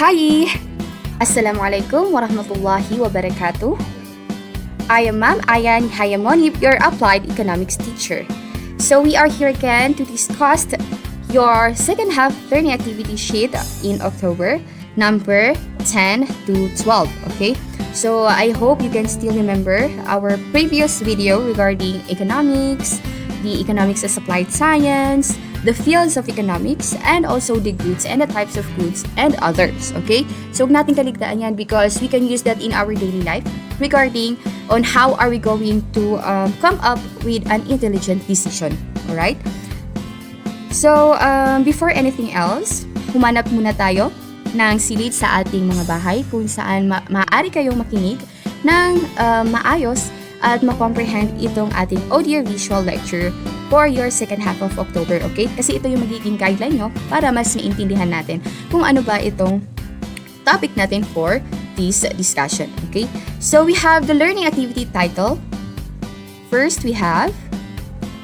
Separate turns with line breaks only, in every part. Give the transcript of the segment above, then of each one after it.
Hi! Assalamualaikum warahmatullahi wabarakatuh. I am Ma'am Ayan Hayamonib, your Applied Economics teacher. So we are here again to discuss your second half learning activity sheet in October, number 10 to 12, okay? So I hope you can still remember our previous video regarding economics, the economics as applied science, the fields of economics, and also the goods and the types of goods and others, okay? So huwag natin kaligtaan yan because we can use that in our daily life regarding on how are we going to come up with an intelligent decision, alright? So, before anything else, humanap muna tayo ng silid sa ating mga bahay kung saan maaari kayong makinig ng maayos at ma-comprehend itong ating audio-visual lecture for your second half of October, okay? Kasi ito yung magiging guideline nyo para mas maintindihan natin kung ano ba itong topic natin for this discussion, okay? So, we have the learning activity title. First, we have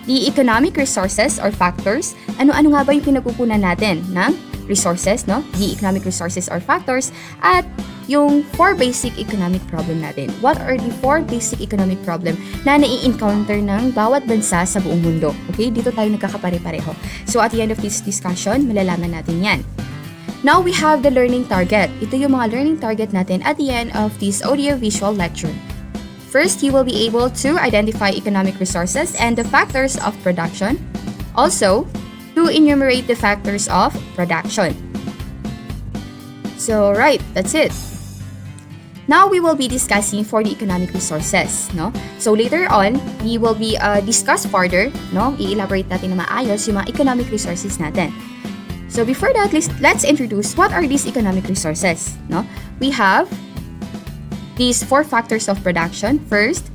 the economic resources or factors. Ano-ano nga ba yung pinagkukunan natin ng resources, no? The economic resources or factors at yung 4 basic economic problem natin. What are the 4 basic economic problem na nai-encounter ng bawat bansa sa buong mundo? Okay, dito tayo nagkakapare-pareho. So at the end of this discussion, malalaman natin yan. Now we have the learning target. Ito yung mga learning target natin at the end of this audio-visual lecture. First, you will be able to identify economic resources and the factors of production. Also, to enumerate the factors of production. So, right, that's it. Now, we will be discussing for the economic resources, no? So, later on, we will be discuss further, no? I-elaborate natin na maayos yung mga economic resources natin. So, before that, let's introduce what are these economic resources, no? We have these 4 factors of production. First,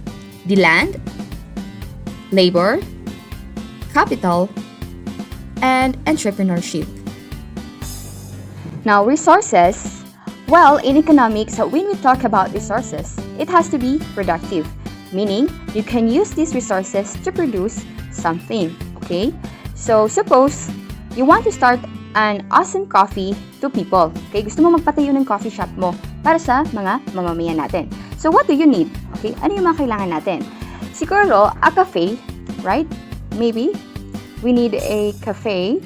the land, labor, capital, and entrepreneurship. Now, resources. Well, in economics, when we talk about resources, it has to be productive, meaning you can use these resources to produce something, okay? So, suppose you want to start an awesome coffee to people, okay? Gusto mo magpatayo ng coffee shop mo para sa mga mamamayan natin. So, what do you need? Okay, ano yung mga kailangan natin? Siguro, a cafe, right? Maybe we need a cafe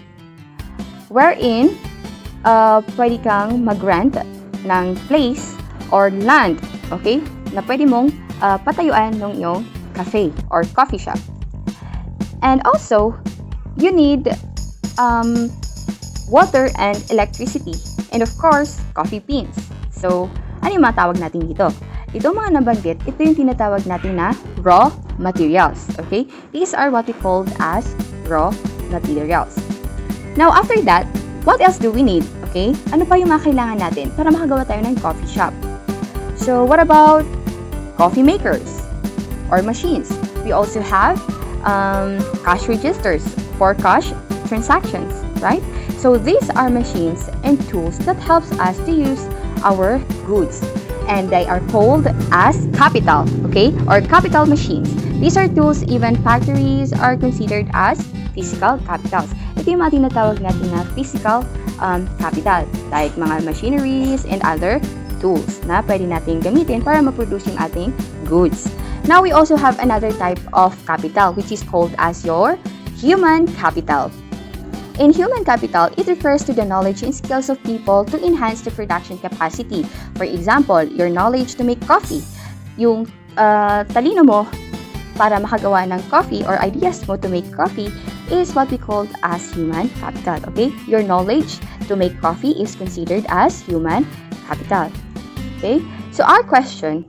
wherein pwede kang mag-rent ng place or land, okay? Na pwede mong patayuan ng iyong cafe or coffee shop. And also, you need water and electricity. And of course, coffee beans. So, ano yung matawag natin dito? Ito mga nabanggit, ito yung tinatawag natin na raw materials, okay? These are what we call as raw materials. Now, after that, what else do we need? Okay? Ano pa yung mga kailangan natin para makagawa tayo ng coffee shop? So, what about coffee makers or machines? We also have cash registers for cash transactions, right? So, these are machines and tools that helps us to use our goods. And they are called as capital, okay? Or capital machines. These are tools, even factories are considered as physical capitals. Ito yung mga tinatawag natin na physical capital, like mga machineries and other tools na pwede natin gamitin para ma-produce yung ating goods. Now, we also have another type of capital which is called as your human capital. In human capital, it refers to the knowledge and skills of people to enhance the production capacity. For example, your knowledge to make coffee. Yung talino mo para makagawa ng coffee or ideas mo to make coffee is what we call as human capital, okay? Your knowledge to make coffee is considered as human capital, okay? So our question,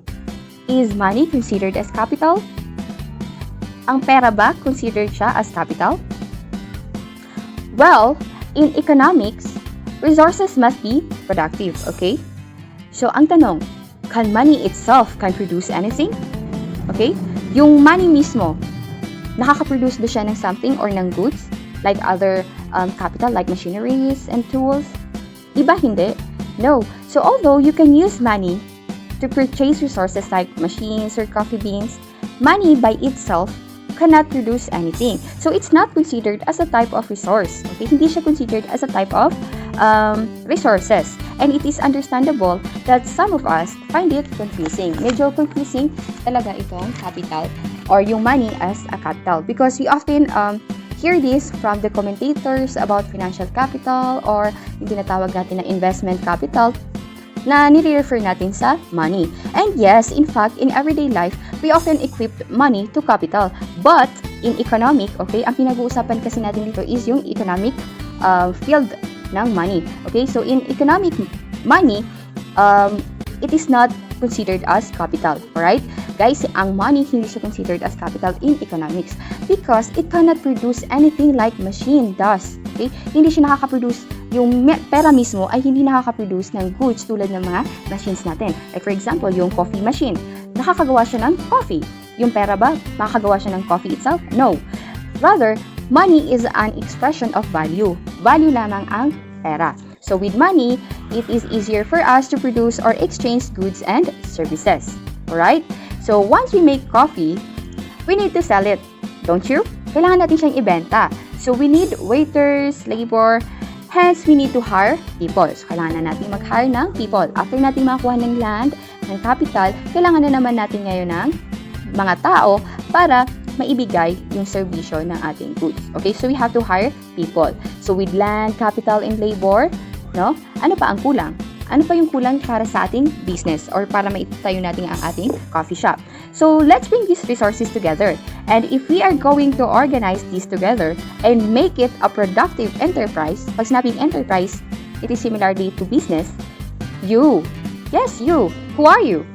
is money considered as capital? Ang pera ba considered siya as capital? Well, in economics, resources must be productive, okay? So ang tanong, can money itself can produce anything? Okay? Yung money mismo, nakaka-produce ba siya ng something or ng goods like other capital like machineries and tools? Diba hindi? No. So although you can use money to purchase resources like machines or coffee beans, money by itself cannot produce anything. So it's not considered as a type of resource. Okay? Hindi siya considered as a type of resources. And it is understandable that some of us find it confusing. Medyo confusing talaga itong capital or yung money as a capital because we often hear this from the commentators about financial capital or yung tinatawag natin na investment capital na nire-refer natin sa money. And yes, in fact, in everyday life, we often equip money to capital. But in economic, okay, ang pinag-uusapan kasi natin dito is yung economic field ng money. Okay, so in economic money, it is not considered as capital. Alright? Guys, ang money hindi siya considered as capital in economics because it cannot produce anything like machine does. Okay? Hindi siya nakaka-produce, yung pera mismo ay hindi nakaka-produce ng goods tulad ng mga machines natin. Like for example, yung coffee machine. Nakakagawa siya ng coffee. Yung pera ba, makakagawa siya ng coffee itself? No. Rather, money is an expression of value. Value lamang ang pera. So with money, it is easier for us to produce or exchange goods and services. Alright? So once we make coffee, we need to sell it. Don't you? Kailangan natin siyang ibenta. So we need waiters, labor, hence we need to hire people. So kailangan na natin mag-hire ng people. After natin makakuha ng land, ng capital, kailangan na naman natin ngayon ng mga tao para maibigay yung serbisyo ng ating goods. Okay, so we have to hire people. So with land, capital, and labor, no? Ano pa ang kulang? Ano pa yung kulang para sa ating business or para maitayo natin ang ating coffee shop? So let's bring these resources together. And if we are going to organize these together and make it a productive enterprise, pag sinabing enterprise, it is similarly to business, you, yes, you, who are you?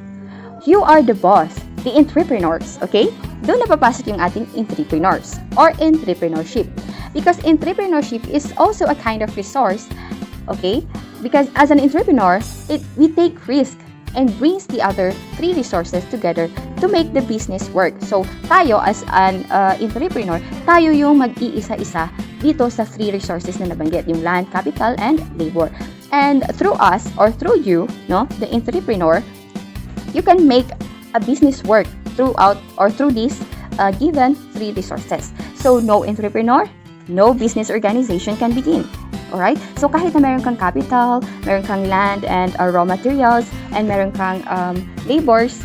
You are the boss, the entrepreneurs, okay? Doon na papasok yung ating entrepreneurs or entrepreneurship. Because entrepreneurship is also a kind of resource, okay? Because as an entrepreneur, we take risk and brings the other three resources together to make the business work. So, tayo as an entrepreneur, tayo yung mag-iisa-isa dito sa three resources na nabanggit, yung land, capital, and labor. And through us or through you, no, the entrepreneur, you can make a business work throughout or through these given three resources. So, no entrepreneur, no business organization can begin. Alright? So, kahit na meron kang capital, meron kang land and raw materials, and meron kang labors,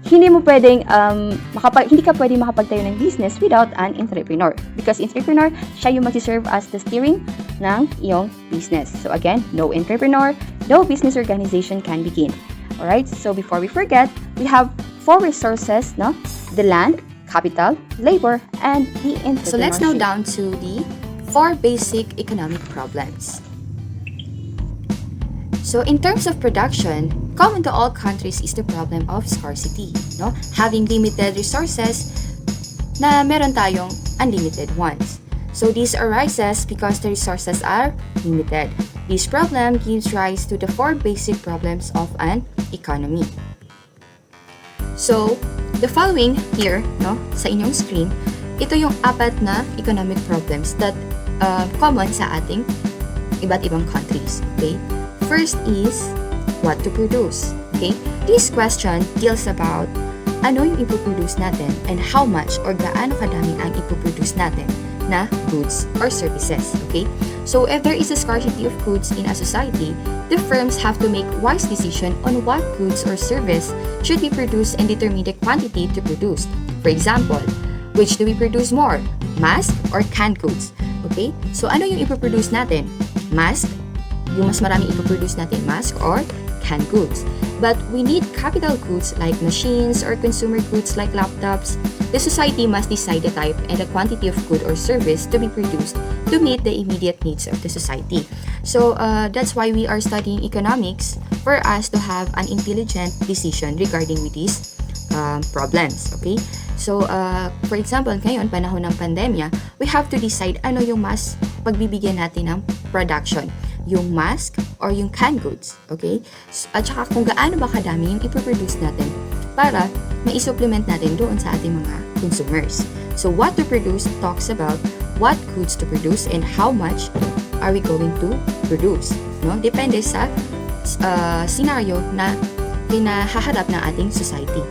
hindi ka pwedeng makapagtayo ng business without an entrepreneur. Because entrepreneur, siya yung mag-serve as the steering ng iyong business. So, again, no entrepreneur, no business organization can begin. Alright? So, before we forget, we have four resources, no? The land, capital, labor, and the entrepreneurship.
So let's now down to the four basic economic problems. So in terms of production, common to all countries is the problem of scarcity, no? Having limited resources na meron tayong unlimited ones. So this arises because the resources are limited. This problem gives rise to the four basic problems of an economy. So, the following here, no, sa inyong screen, ito yung apat na economic problems that common sa ating iba't ibang countries. Okay? First is what to produce. Okay? This question deals about ano yung ipoproduce natin and how much or gaano kadami ang ipoproduce natin na goods or services. Okay? So, if there is a scarcity of goods in a society, the firms have to make wise decision on what goods or service should be produced and determine the quantity to produce. For example, which do we produce more? Mask or canned goods? Okay? So, ano yung ipoproduce natin? Mask? Yung mas marami ipoproduce natin, mask or canned goods. But we need capital goods like machines or consumer goods like laptops. The society must decide the type and the quantity of good or service to be produced to meet the immediate needs of the society. So that's why we are studying economics for us to have an intelligent decision regarding with these problems. Okay? So for example, ngayon, panahon ng pandemya, we have to decide ano yung mas pagbibigyan natin ng production. Yung mask or yung canned goods, okay? At saka kung gaano ba kadami yung ipoproduce natin para mai-supplement natin doon sa ating mga consumers. So what to produce talks about what goods to produce and how much are we going to produce. No? Depende sa scenario na kinahaharap ng ating society.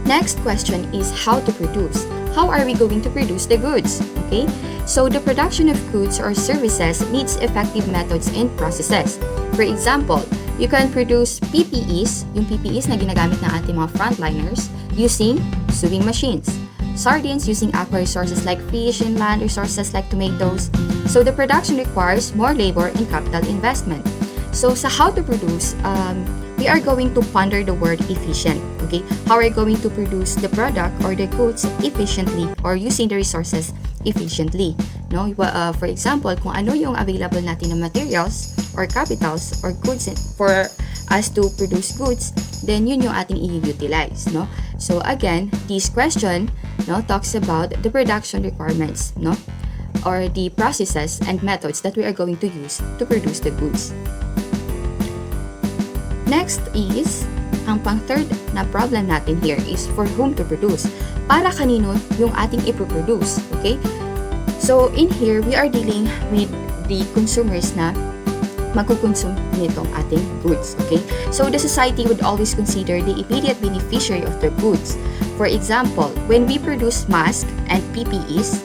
Next question is how to produce. how are we going to produce the goods? Okay? So the production of goods or services needs effective methods and processes. For example, you can produce PPEs, yung PPEs na ginagamit ng ating mga frontliners, using sewing machines. Sardines using aqua resources like fish and land resources like tomatoes. So the production requires more labor and capital investment. So sa how to produce, we are going to ponder the word efficient. Okay, how are we going to produce the product or the goods efficiently or using the resources efficiently? No, for example, kung ano yung available natin na materials or capitals or goods for us to produce goods, then yun yung ating i-utilize. No, so again, this question talks about the production requirements, or the processes and methods that we are going to use to produce the goods. Next is, ang pang-third na problem natin here is for whom to produce. Para kanino yung ating iproproduce, okay? So, in here, we are dealing with the consumers na magkukonsume nitong ating goods, okay? So, the society would always consider the immediate beneficiary of the goods. For example, when we produce masks and PPEs,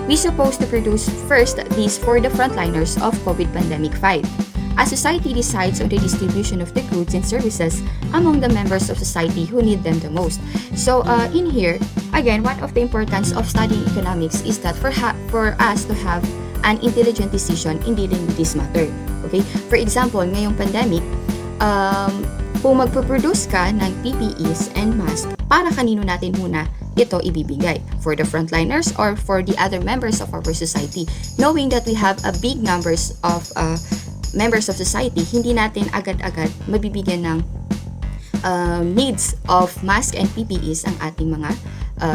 we supposed to produce first these for the frontliners of COVID pandemic 5. A society decides on the distribution of the goods and services among the members of society who need them the most. So, in here, again, one of the importance of studying economics is that for us to have an intelligent decision in dealing with this matter. Okay? For example, ngayong pandemic, kung magpo-produce ka ng PPEs and mask, para kanino natin muna ito ibibigay? For the frontliners or for the other members of our society? Knowing that we have a big numbers of members of society, hindi natin agad-agad mabibigyan ng needs of mask and PPEs ang ating mga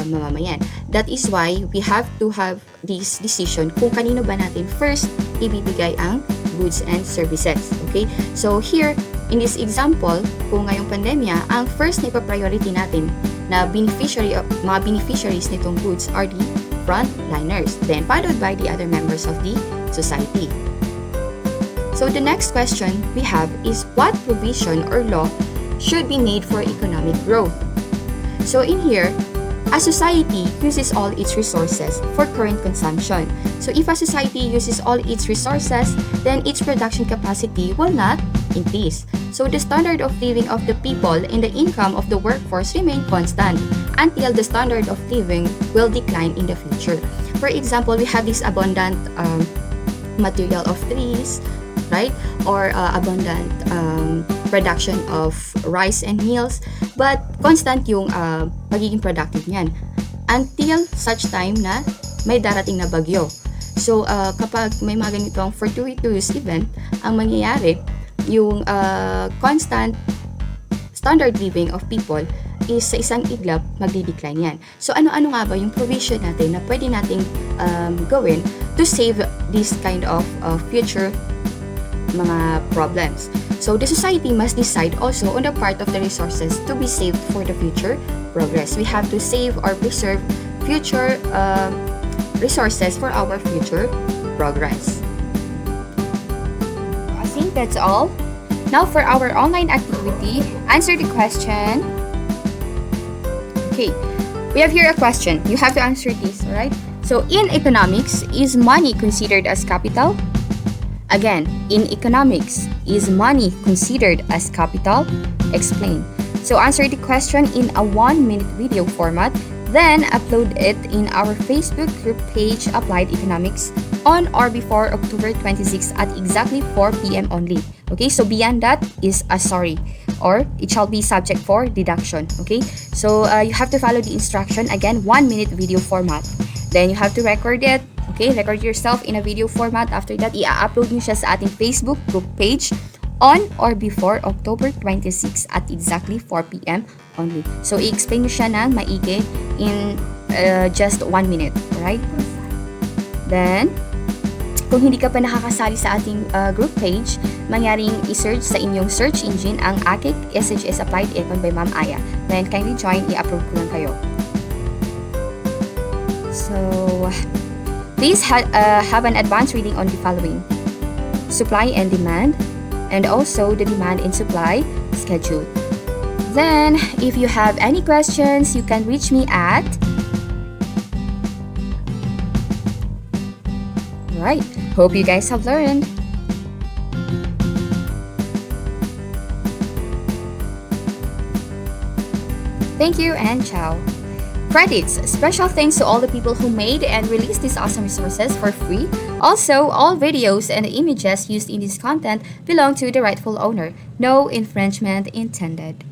mamamayan. That is why we have to have this decision kung kanino ba natin first ibibigay ang goods and services. Okay? So here, in this example, kung ngayong pandemya, ang first na ipa-priority natin na mga beneficiaries nitong goods are the frontliners, then followed by the other members of the society. So the next question we have is what provision or law should be made for economic growth? So in here, a society uses all its resources for current consumption. So if a society uses all its resources, then its production capacity will not increase. So the standard of living of the people and the income of the workforce remain constant until the standard of living will decline in the future. For example, we have this abundant material of trees, right? Or abundant production of rice and meals, but constant yung magiging productive niyan until such time na may darating na bagyo. So, kapag may mga ganitong fortuitous event, ang mangyayari, yung constant standard living of people is sa isang iglap, magdi-decline yan. So, ano-ano nga ba yung provision natin na pwede nating gawin to save this kind of future mga problems? So, the society must decide also on the part of the resources to be saved for the future progress. We have to save or preserve future resources for our future progress.
I think that's all. Now for our online activity, answer the question. Okay, we have here a question. You have to answer this, alright? So, in economics, is money considered as capital? Again, in economics, is money considered as capital? Explain. So answer the question in a 1-minute video format, then upload it in our Facebook group page Applied Economics on or before October 26 at exactly 4 p.m. only. Okay, so beyond that is a sorry, or it shall be subject for deduction. Okay, so you have to follow the instruction, again, 1-minute video format. Then you have to record it. Okay, record yourself in a video format. After that, i-upload nyo siya sa ating Facebook group page on or before October 26 at exactly 4 p.m. only. So, i-explain nyo siya ng maigi in just 1 minute. Alright? Then, kung hindi ka pa nakakasali sa ating group page, mangyaring i-search sa inyong search engine ang AKIC SHS Applied Econ by Ma'am Aya. Then, kindly join, i-upload ko lang kayo. So, please have an advanced reading on the following: supply and demand, and also the demand and supply schedule. Then, if you have any questions, you can reach me at Alright, hope you guys have learned. Thank you and ciao. Credits. Special thanks to all the people who made and released these awesome resources for free. Also, all videos and images used in this content belong to the rightful owner. No infringement intended.